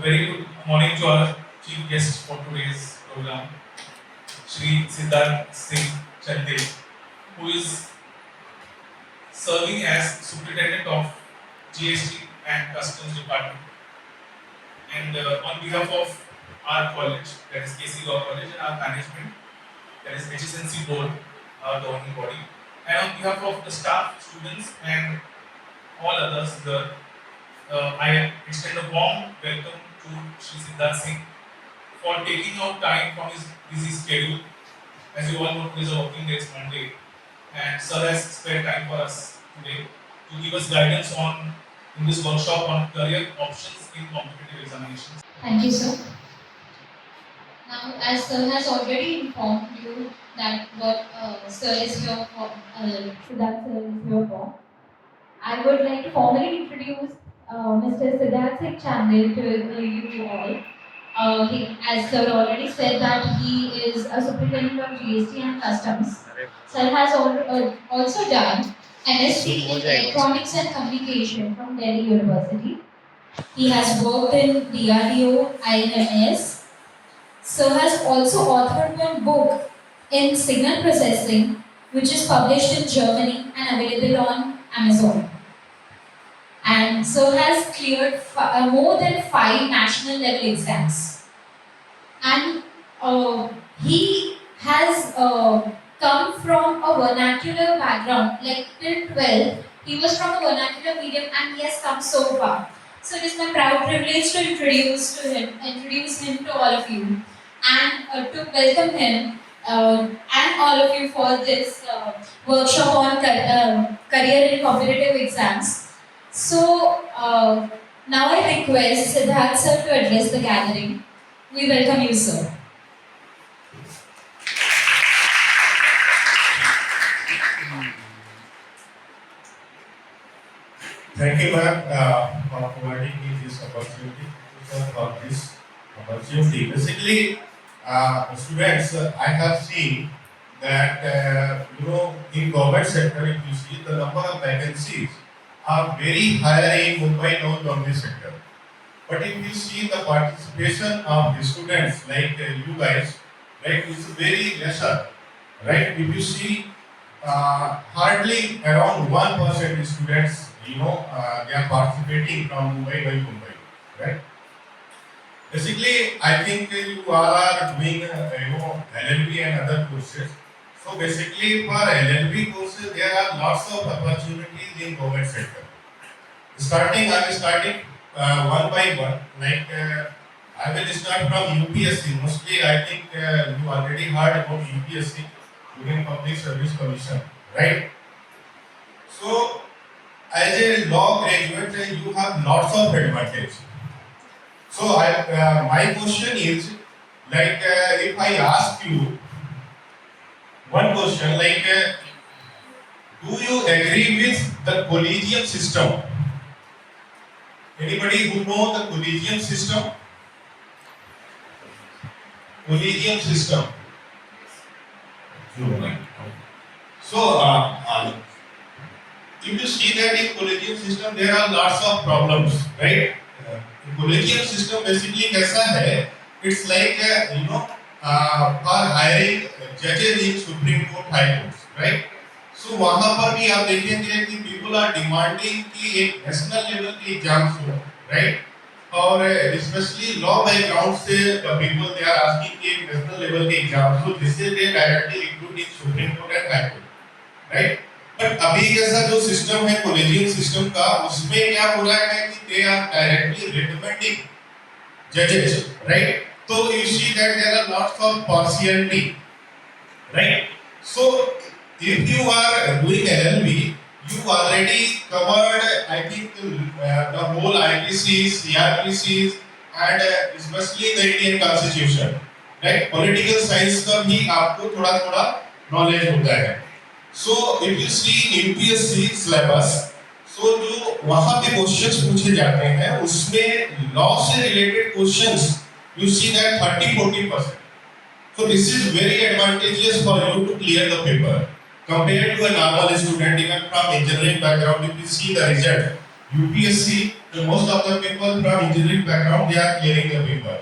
Very good morning to our chief guest for today's program, Shri Siddharth Singh Chande, who is serving as Superintendent of GST and Customs Department. And on behalf of our college, that is KC Law College, and our management, that is HSNC Board, our governing body, and on behalf of the staff, students, and all others here, I extend a warm welcome to Shri Siddharth Singh for taking out time from his busy schedule. As you all know, today is a working day, it's Monday, and Sir has spared time for us today to give us guidance in this workshop on career options in competitive examinations. Thank you, sir. Now, as Sir has already informed you that what Sir is here for, Siddharth Sir is here for, I would like to formally introduce Mr. Siddharth Singh Chande to you all. As Sir already said that he is a superintendent of GST and Customs. Sir has also done MSc in Electronics and Communication from Delhi University. He has worked in DRDO, INMS. Sir has also authored one book in signal processing, which is published in Germany and available on Amazon. And Sir has cleared more than 5 national level exams. And he has come from a vernacular background, like till 12, he was from a vernacular medium and he has come so far. So it is my proud privilege to introduce him to all of you and to welcome him and all of you for this workshop on career in competitive exams. So now I request Siddharth sir to address the gathering. We welcome you, sir. Thank you, ma'am, for providing me this opportunity. For this opportunity, basically, students, I have seen that in government sector, if you see the number of vacancies are very high in Mumbai non-government sector. But if you see the participation of the students like you guys, right, it's very lesser, right? If you see hardly around 1% students, they are participating from Mumbai, right? Basically, I think you all are doing, LLB and other courses. So basically, for LLB courses, there are lots of opportunities in government sector. I will starting one by one. Like I will start from UPSC. Mostly, I think you already heard about UPSC, Union Public Service Commission, right? So, as a law graduate, you have lots of advantage. So, my question is, like, if I ask you one question, like, do you agree with the collegium system? Anybody who know the collegium system? Collegium system. So, if you see that in collegium system there are lots of problems, right? In collegium system basically कैसा है? It's like for hiring judges in Supreme Court, High Courts, right? So वहाँ पर भी आप देखेंगे कि people are demanding कि एक national level के exams हो, right? और especially law background से people they are asking कि एक national level के exams हो जिससे they directly recruit in Supreme Court and High Court, right? But अभी जैसा जो सिस्टम है collegium system का, उसमें क्या हो रहा है कि they are directly recommending judges, right? So you see that there are lots of partiality, right? So if you are doing LLB, you already covered, I think, the whole IPCs, CRPCs, and especially the Indian Constitution, right? Political science का भी आपको थोड़ा knowledge होता है. So if you see in UPSC syllabus, so जो वहाँ पे questions पूछे जाते हैं, उसमें law से related questions, you see that 30-40%. So this is very advantageous for you to clear the paper compared to a normal student even from engineering background. If you see the result, UPSC So most of the people from engineering background, they are clearing the paper.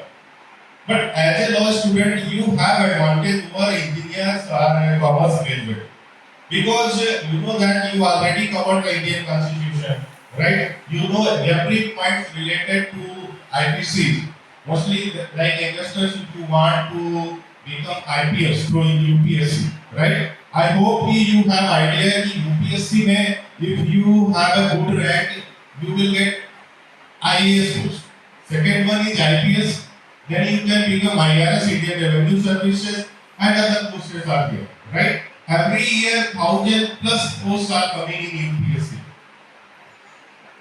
But as a law student, you have advantage over engineers or commerce graduate because you know that you already covered the Indian Constitution, right? You know every point related to IPC. Mostly like investors, if you want to become IPS through UPSC, right? I hope you have idea कि UPSC में if you have a good rank, you will get IAS post. Second one is IPS. Then you can become IRS, Indian Revenue Services, and other posts are there, right? Every year, 1,000 plus posts are coming in UPSC.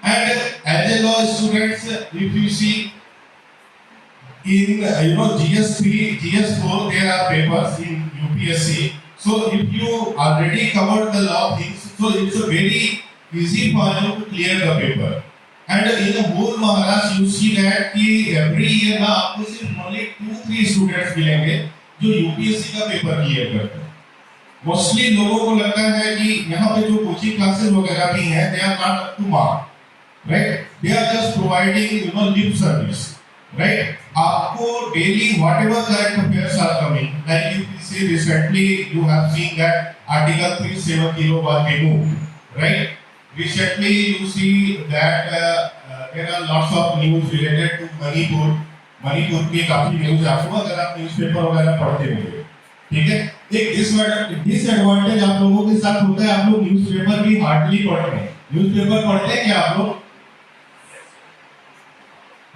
And as a law students, if you see in GS3, GS4, there are papers in UPSC. So if you already covered the law things, so it's a very easy for you to clear the paper. And in the whole Maharashtra, you see that कि every year ना आपको सिर्फ only 2-3 students मिलेंगे जो UPSC का paper clear करते हैं. Mostly लोगों को लगता है कि यहाँ पे जो कोचिंग क्लासेस वगैरह भी हैं, they are not up to mark, right? They are just providing lip service, right? आपको daily whatever current affairs are coming, like if you see recently you have seen that Article 370 was removed, right? Recently, you see that there are lots of news related to Manipur. Manipur की काफी news आपको अगर आप newspaper वगैरह पढ़ते होंगे, ठीक है? एक डिसएडवांटेज आप लोगों के साथ होता है, आप लोग न्यूज़पेपर भी हार्डली पढ़ते हैं. न्यूज़पेपर पढ़ते हैं क्या आप लोग?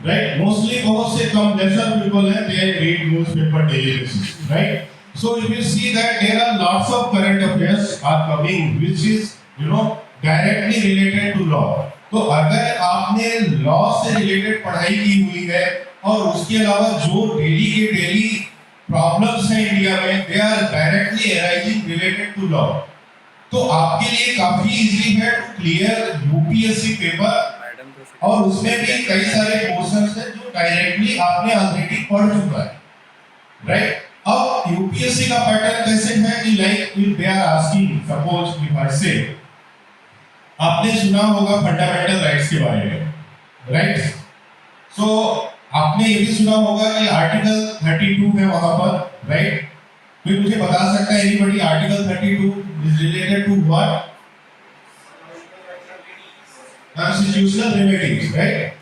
Right? Mostly बहुत से कम lesser people हैं, they read newspaper daily basis, right? So if you see that there are lots of current affairs are coming, which is directly related to law. तो अगर आपने लॉ से रिलेटेड पढ़ाई की हुई है और उसके अलावा जो डेली के डेली प्रॉब्लम्स हैं इंडिया में, they are directly arising related to law, तो आपके लिए काफी इजी है टू क्लियर यूपीएससी पेपर. और उसमें भी कई सारे क्वेश्चंस हैं जो डायरेक्टली आपने ऑलरेडी पढ़ चुका है, राइट? अब यूपीएससी का पैटर्न कैसे है कि like if they are asking, suppose if I say, आपने सुना होगा फंडामेंटल राइट्स के बारे में, राइट? सो आपने ये भी सुना होगा कि आर्टिकल 32 है वहां पर, राइट? कोई मुझे बता सकता है anybody article 32 is related to what? Constitutional remedies, right?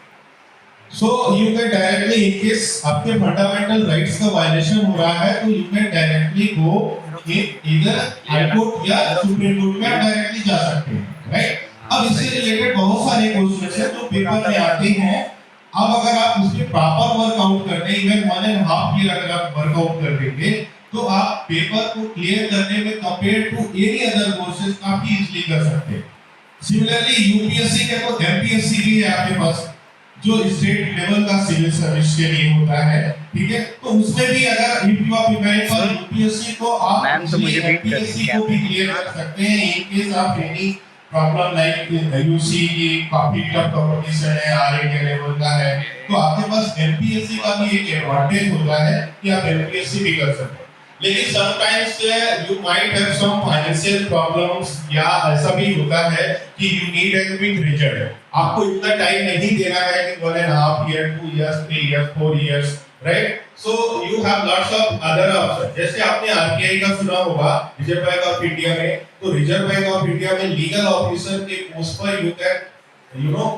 So you can directly in case आपके फंडामेंटल राइट्स का वायलेशन हो रहा है, तो यू कैन डायरेक्टली गो इधर हाई कोर्ट या सुप्रीम कोर्ट में डायरेक्टली जा सकते हैं, राइट? अब इससे रिलेटेड बहुत सारे क्वेश्चंस हैं जो पेपर में आते हैं. अब अगर आप उसके प्रॉपर वर्कआउट करते हैं, इवन 1.5 ईयर अगर आप वर्कआउट कर देंगे, तो आप पेपर को क्लियर करने में compare to any other courses काफी इजीली कर सकते हैं. सिमिलरली यूपीएससी के तो एमपीएससी भी है आपके पास, जो स्टेट लेवल का सिविल सर्विस के लिए होता है, ठीक है? तो उसमें भी अगर if you are preparing for UPSC, तो आप एमपीएससी को भी क्लियर कर सकते हैं in case of any problem like you see की काफी टफ कंपटीशन है, ऑल इंडिया लेवल का है, तो आपके पास एमपीएससी का भी एक एडवांटेज होता है कि आप एमपीएससी भी कर सकते हैं. लेकिन sometimes you might have some financial problems, या ऐसा भी होता है कि you need a quick result. आपको इतना टाइम नहीं देना है कि 1.5 year, 2 years, 3 years, 4 years, right? So you have lots of other option. जैसे आपने आरबीआई का सुना होगा, रिजर्व बैंक ऑफ इंडिया में, तो रिजर्व बैंक ऑफ इंडिया में लीगल ऑफिसर के पोस्ट पर you can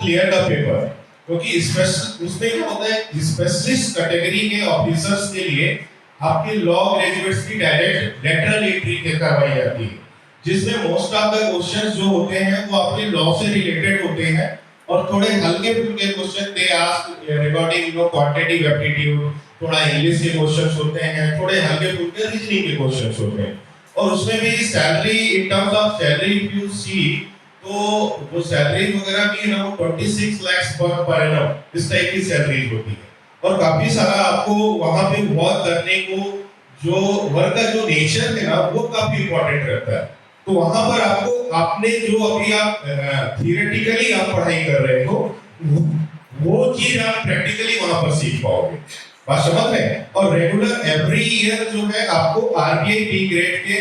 clear the paper, क्योंकि उसमें क्या होता है, स्पेशलिस्ट कैटेगरी के ऑफिसर्स के लिए आपके लॉ ग्रेजुएट्स की डायरेक्ट लेटरल एंट्री करवाई जाती है, जिसमें मोस्ट ऑफ द क्वेश्चंस जो होते हैं वो आपके लॉ से रिलेटेड होते हैं, और थोड़े हल्के फुल्के question they ask regarding quantitative aptitude, थोड़ा इंग्लिश के क्वेश्चंस होते हैं, थोड़े हल्के फुल्के रीजनिंग के क्वेश्चंस होते हैं. और उसमें भी salary, in terms of salary if you see, तो जो सैलरी वगैरह भी है ना, वो 26 लाख पर एनम इस टाइप की सैलरी होती है. और काफी सारा आपको वहां पे वर्क करने को, जो वर्क का जो नेचर है ना, वो काफी इंपॉर्टेंट रहता है. तो वहां पर आपको, आपने जो अभी आप थियोरेटिकली आप पढ़ाई कर रहे हो, वो चीज आप प्रैक्टिकली वहां पर सीख पाओगे. बात समझ रहे हैं? और रेगुलर एवरी ईयर जो है आपको आरबीआई बी ग्रेड के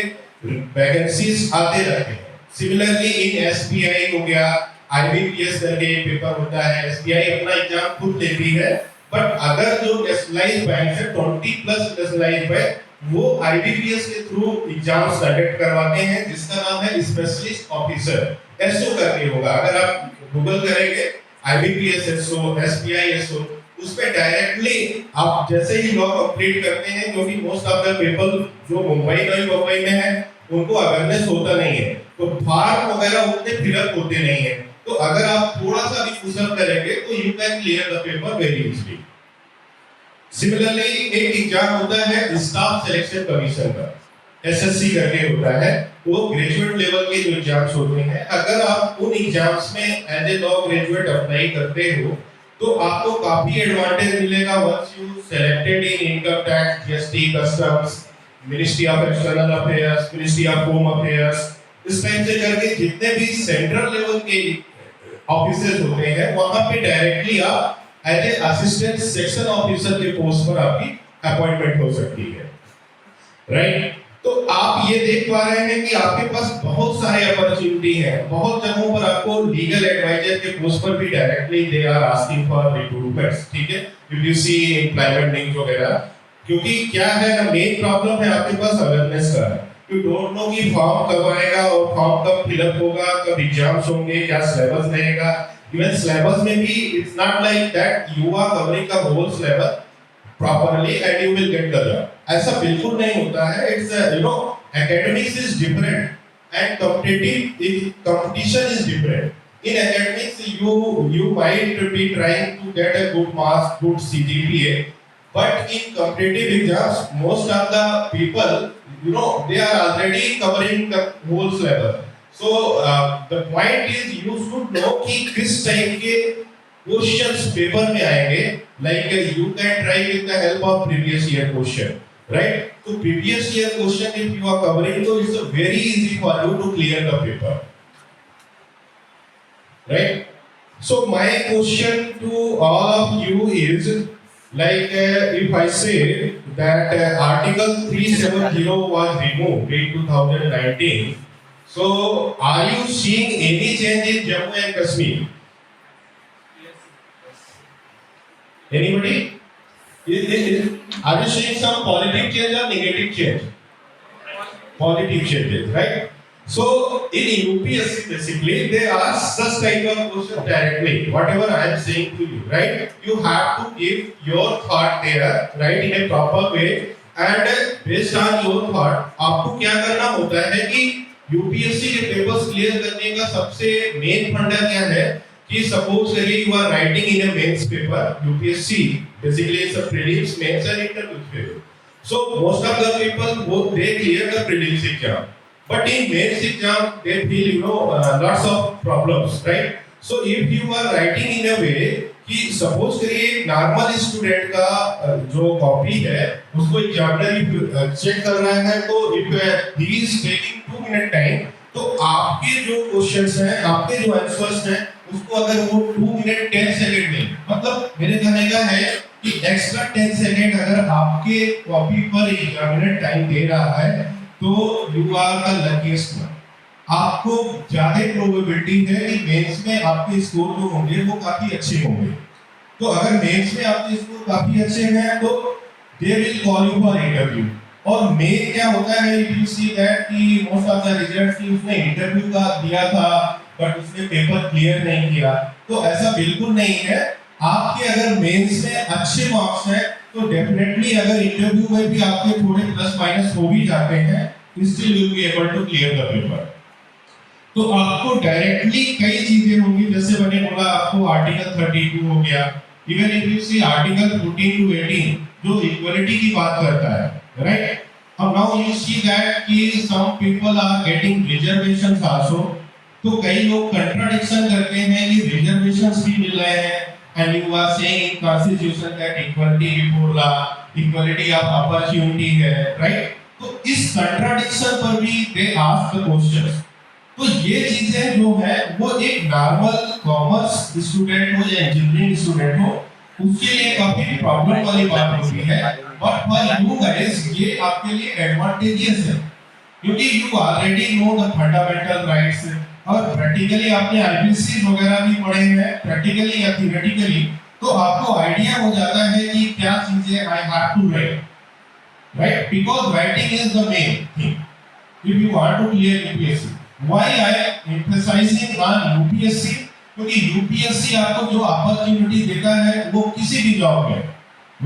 वैकेंसीज आते रहते हैं. सिमिलरली इन एसबीआई हो गया, IBPS करके एक पेपर होता है, SBI अपना एग्जाम खुद लेती है, बट अगर जो नेशनलाइज्ड बैंक है 20 प्लस नेशनलाइज्ड बैंक वो IBPS के थ्रू एग्जाम्स कंडक्ट करवाते हैं जिसका नाम है स्पेशलिस्ट ऑफिसर, एसओ करके होगा। अगर आप गूगल करेंगे IBPS एसओ, SBI एसओ, उसमें डायरेक्टली आप जैसे ही लॉ कंप्लीट करते हैं, क्योंकि मोस्ट ऑफ द पीपल जो मुंबई में है उनको अवेयरनेस होता नहीं है, तो फॉर्म वगैरह उतने फिलअप होते नहीं है, तो अगर आप थोड़ा सा भी पुशअप करेंगे तो you can clear the paper very easily. Similarly एक एग्जाम होता है स्टाफ सिलेक्शन कमीशन का, SSC करके होता है, वो ग्रेजुएट लेवल के जो एग्जाम्स होते हैं, अगर आप उन एग्जाम्स में as a law graduate apply करते हो तो आपको काफी एडवांटेज मिलेगा once you selected in income tax, GST, customs, ministry of external affairs, ministry of home affairs, इस टाइप से करके जितने भी सेंट्रल लेवल के ऑफिसर्स होते हैं वहां पे डायरेक्टली आप as a assistant section officer के पोस्ट पर आपकी अपॉइंटमेंट हो सकती है, राइट। तो आप ये देख पा रहे हैं कि आपके पास बहुत सारे अपॉर्चुनिटी है, बहुत जगहों पर आपको लीगल एडवाइजर के पोस्ट पर भी directly they are asking for recruitments, ठीक है, UPSC एम्प्लॉयमेंट लिंक वगैरह। क्योंकि क्या है ना, मेन प्रॉब्लम है आपके पास अवेयरनेस का, यू डोंट नो कि फॉर्म कब आएगा और फॉर्म कब फिलअप होगा, कब एग्जाम्स होंगे, क्या सिलेबस रहेगा। इवन सिलेबस में भी it's not like that you are covering the whole syllabus properly and you will get the job, ऐसा बिल्कुल नहीं होता है। It's you know academics is different and competition is different. In academics you might be trying to get a good marks, good CGPA, but in competitive exams most of the people, you know, they are already covering the whole syllabus. So the point is you should know कि किस type के questions paper में आएंगे, like you can try with the help of previous year question, right? So previous year question if you are covering, so it's very easy for you to clear the paper, right? So my question to all of you is like if I say that article 370 was removed in 2019, so are you seeing any change in Jammu and Kashmir? Anybody? Are you seeing some positive change or negative change? Positive changes, right? So in UPSC basically they ask such type of question directly. Whatever I am saying to you, right? You have to give your thought there, right, in a proper way, and based on your thought, आपको क्या करना होता है कि UPSC के papers clear करने का सबसे मेन फंडा क्या है कि suppose you are writing in a mains paper, UPSC basically it's a prelims, mains and interviews paper. So most of the people they clear the prelims exam, but in mains exam they feel, you know, lots of problems, right? So if you are writing in a way कि suppose करिए normal student का जो copy है उसको examiner check कर रहा है, तो if he is taking 2 minute time, तो आपके जो क्वेश्चंस हैं, आपके जो आंसर्स हैं, उसको अगर वो 2 मिनट 10 सेकंड में, मतलब मेरे कहने का है कि एक्स्ट्रा 10 सेकंड अगर आपके कॉपी पर एग्जामिनर टाइम दे रहा है तो you are the luckiest one. आपको ज्यादा प्रोबेबिलिटी है कि मेंस में आपके स्कोर जो होंगे वो काफी अच्छे होंगे। तो अगर मेंस में आपके स्कोर काफी अच्छे हैं तो they will call you for interview. और मेन क्या होता है, इफ यू सी दैट कि मोस्ट ऑफ द रिजल्ट्स की उसने इंटरव्यू का दिया था बट उसने पेपर क्लियर नहीं किया, तो ऐसा बिल्कुल नहीं है। आपके अगर मेंस में अच्छे मार्क्स हैं तो डेफिनेटली अगर इंटरव्यू में भी आपके थोड़े प्लस माइनस हो भी जाते हैं, still you will be able to clear the paper. तो आपको डायरेक्टली कई चीजें होंगी, जैसे मैंने बोला आपको आर्टिकल 32 हो गया, even if you see article 14 to 18 जो इक्वलिटी की बात करता है, राइट। अब नाउ यू सी दैट कि some people are getting reservations also. तो कई लोग कंट्राडिक्शन करते हैं कि रिजर्वेशंस भी मिल रहे हैं and you are saying in constitution that equality before law, equality of opportunity है, राइट। तो इस कंट्राडिक्शन पर भी दे आस्क द क्वेश्चंस। तो ये चीजें जो है वो एक नॉर्मल कॉमर्स स्टूडेंट हो या इंजीनियरिंग स्टूडेंट हो उसके लिए काफी प्रॉब्लम वाली बात होती है, बट फॉर यू गाइस ये आपके लिए एडवांटेजियस है क्योंकि you already know the fundamental rights, और प्रैक्टिकली आपने आईपीसी वगैरह भी पढ़े हैं, प्रैक्टिकली या थियोरेटिकली, तो आपको आइडिया हो जाता है कि क्या चीजें I have to write, right, because writing is the main thing if you want to clear UPSC. Why I emphasizing on UPSC? क्योंकि UPSC आपको जो अपॉर्चुनिटी देता है वो किसी भी जॉब में,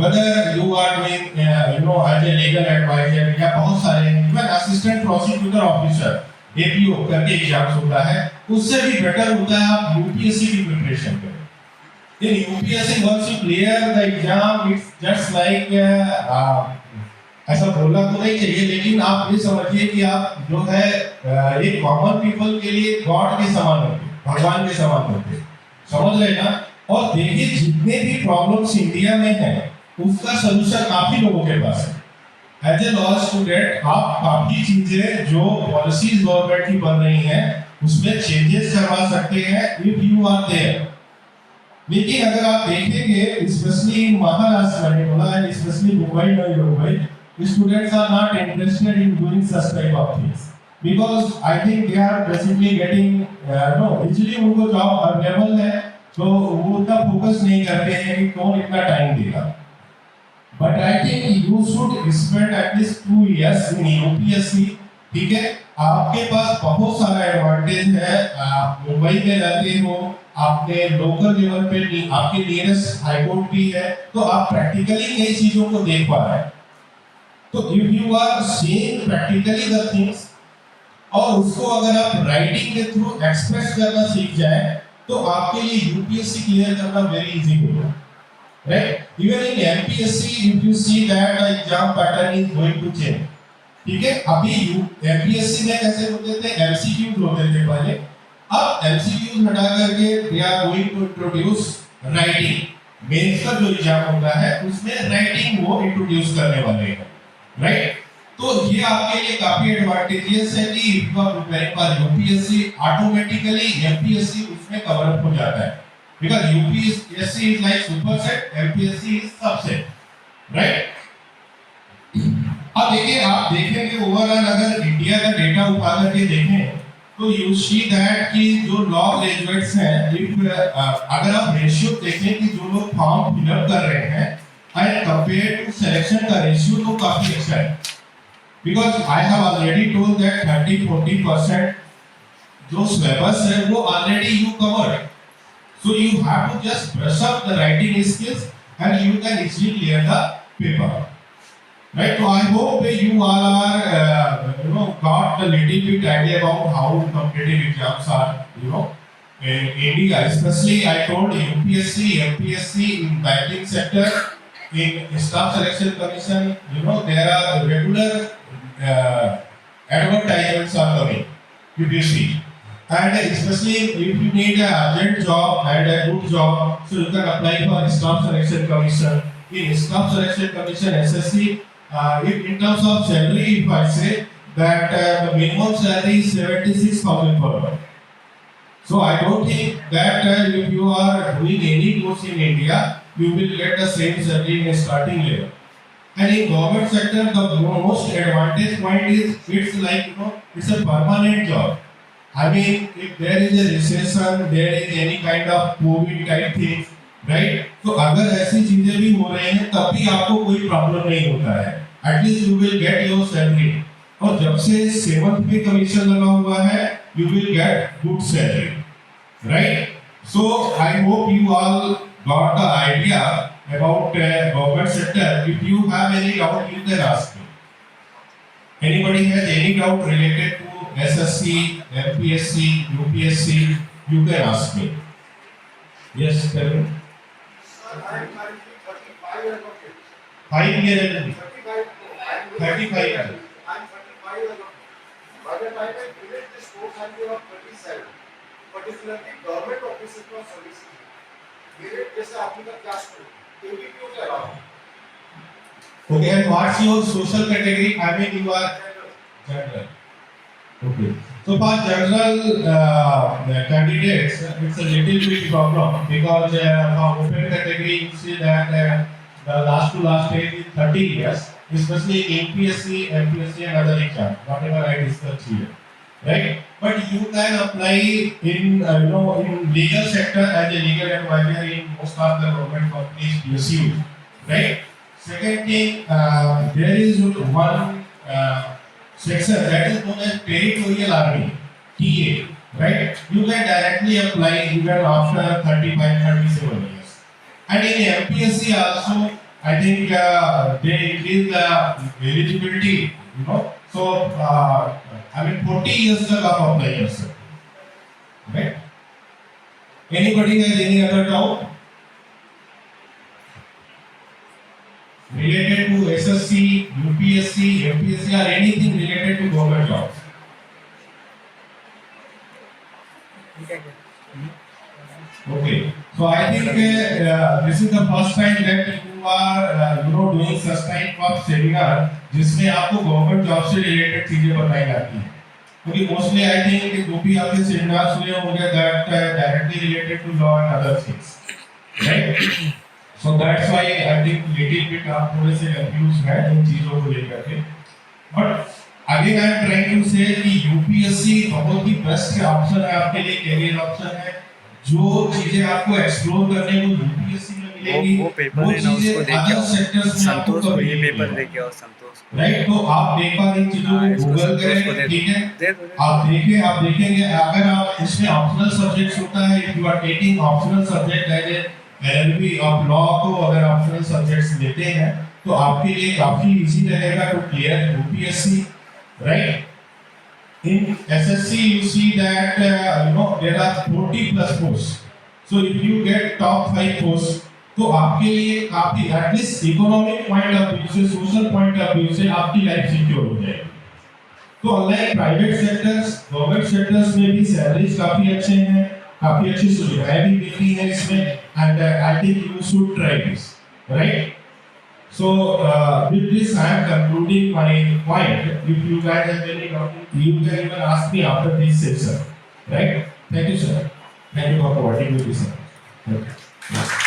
whether you are doing as a legal advisor या बहुत सारे even assistant prosecutor officer APO करके एग्जाम्स होता है, उससे भी बेटर होता है आप UPSC की प्रिपरेशन करें. In UPSC once you clear the exam, it's just like ऐसा बोलना तो नहीं चाहिए, लेकिन आप ये समझिए कि आप जो है एक कॉमन पीपल के लिए गॉड के समान होते, भगवान के समान होते, समझ रहे ना. और देखिए जितने भी प्रॉब्लम्स इंडिया में हैं उसका सलूशन काफी लोगों के पास है. एज ए लॉ स्टूडेंट आप काफी चीजें जो पॉलिसीज गवर्नमेंट की बन रही हैं उसमें चेंजेस करवा सकते हैं इफ यू आर देयर. लेकिन अगर आप देखेंगे स्पेशली महाराष्ट्र में बोला है, specially Mumbai, students are not interested in doing such type of things because I think they are basically getting इसलिए उनको जॉब अवेलेबल है तो वो उतना फोकस नहीं करते हैं कि कौन इतना टाइम देगा. But I think you should spend at least 2 years in UPSC. ठीक है, आपके पास बहुत सारा एडवांटेज है. आप मुंबई में रहते हो, आपने लोकल लेवल पे आपके नियरेस्ट हाई कोर्ट भी है, तो आप प्रैक्टिकली कई चीजों को देख पा रहे हैं. तो if you are seeing practically the things और उसको अगर आप राइटिंग के थ्रू एक्सप्रेस करना सीख जाए तो आपके लिए यूपीएससी क्लियर करना वेरी इजी होगा, right. Even in MPSC if you see that the exam pattern is going to change. ठीक है, अभी एमपीएससी में कैसे होते थे, एमसीक्यूज होते थे पहले, अब एमसीक्यूज हटा करके they are going to introduce writing. Mains का जो एग्जाम होता है उसमें राइटिंग वो इंट्रोड्यूस करने वाले हैं, राइट. तो ये आपके लिए काफी एडवांटेजेस है कि if you are preparing for UPSC automatically MPSC उसमें कवर अप हो जाता है, because UPSC is like superset, MPSC is subset, right. अब देखिए, आप देखेंगे ओवरऑल अगर इंडिया का डेटा उठा करके देखें तो यू सी दैट कि जो लॉ ग्रेजुएट्स हैं, अगर आप रेशियो देखें कि जो लोग फॉर्म फिलअप कर रहे हैं एंड कंपेयर टू सिलेक्शन का रेशियो तो काफी अच्छा है. Because I have already told that 30-40% जो सिलेबस है वो already you covered, so you have to just brush up the writing skills and you can easily clear the paper, right. So I hope you all are got a little bit idea about how competitive exams are in India, especially I told UPSC, MPSC in banking sector, in staff selection commission, there are regular advertisements are coming, if you see, and especially if you need an urgent job and a good job, so you can apply for staff selection commission. In staff selection commission SSC, in terms of salary, if I say that the minimum salary is 76,000 per month. So I don't think that if you are doing any course in India, you will get the same salary in a starting level. And in government sector, the most advantage point is it's like it's a permanent job. I mean, if there is a recession, there is any kind of COVID type things, right. तो अगर ऐसी चीजें भी हो रही हैं तब भी आपको कोई प्रॉब्लम नहीं होता है, at least you will get your salary. और जब से 7th पे कमीशन लगा हुआ है you will get good salary, right. So I hope you all got the idea about government sector. If you have any doubt you can ask me. Anybody has any doubt related to SSC, MPSC, UPSC, you can ask me. Yes tell me. I am currently 35 years of age. 5 years. 35 years. I am 35 years of age. By the time I finish this course, I will be 37. Particularly government offices for services. मेरे जैसे आपने का class करो, ABPO का है. Okay, and what's your social category? I mean, you are general. Okay. So for general candidates, it's a little bit problem because for open category, you see that the last to last age is 30 years, especially in UPSC, MPSC and other exams, whatever I discussed here. right? But you can apply in in legal sector as a legal advisor in most of the government companies PSUs, right? Second thing, there is one section that is known as territorial army, TA, right? You can directly apply even after 35, 37 years. And in MPSC also, I think they increase the eligibility, So, I mean, 40 years तक आप apply कर सकते हो, right? Anybody has any other doubt related to SSC, UPSC, MPSC, or anything related to government jobs? Okay, so I think this is the first time that you are doing such type of seminar जिसमें आपको government job से related चीजें बताई जाती हैं, क्योंकि mostly I think जो भी आपके सेमिनार्स हुए होंगे that directly related to law and other things, right? So that's why I think little bit आप थोड़े से कंफ्यूज हैं इन चीजों को लेकर के, but again I am trying to say कि यूपीएससी बहुत ही बेस्ट ऑप्शन है आपके लिए, कैरियर ऑप्शन है। जो चीजें आपको एक्सप्लोर करने को यूपीएससी में मिलेगी वो पेपर है ना, उसको देखिए संतोष को, ये पेपर देखिए और संतोष को, राइट? तो आप एक बार इन चीजों को गूगल करें, ठीक है? आप देखेंगे अगर आप इसमें ऑप्शनल सब्जेक्ट्स होता है, if you are taking optional subject as LLB और लॉ को अगर ऑप्शनल सब्जेक्ट्स लेते हैं तो आपके लिए काफी इजी रहेगा to clear UPSC, right? In SSC, you see that there are 40 plus posts. So if you get top 5 posts, तो आपके लिए काफी at least economic point of view से, सोशल पॉइंट ऑफ व्यू से आपकी लाइफ सिक्योर हो जाएगी। तो unlike private sectors, government sectors में भी सैलरीज काफी अच्छे हैं, काफी अच्छी सुविधाएं भी मिलती हैं इसमें, and I think you should try this, right? So with this I am concluding my point. If you guys have any doubt, you can even ask me after this session, right? Thank you, sir. Thank you for providing me this. Okay.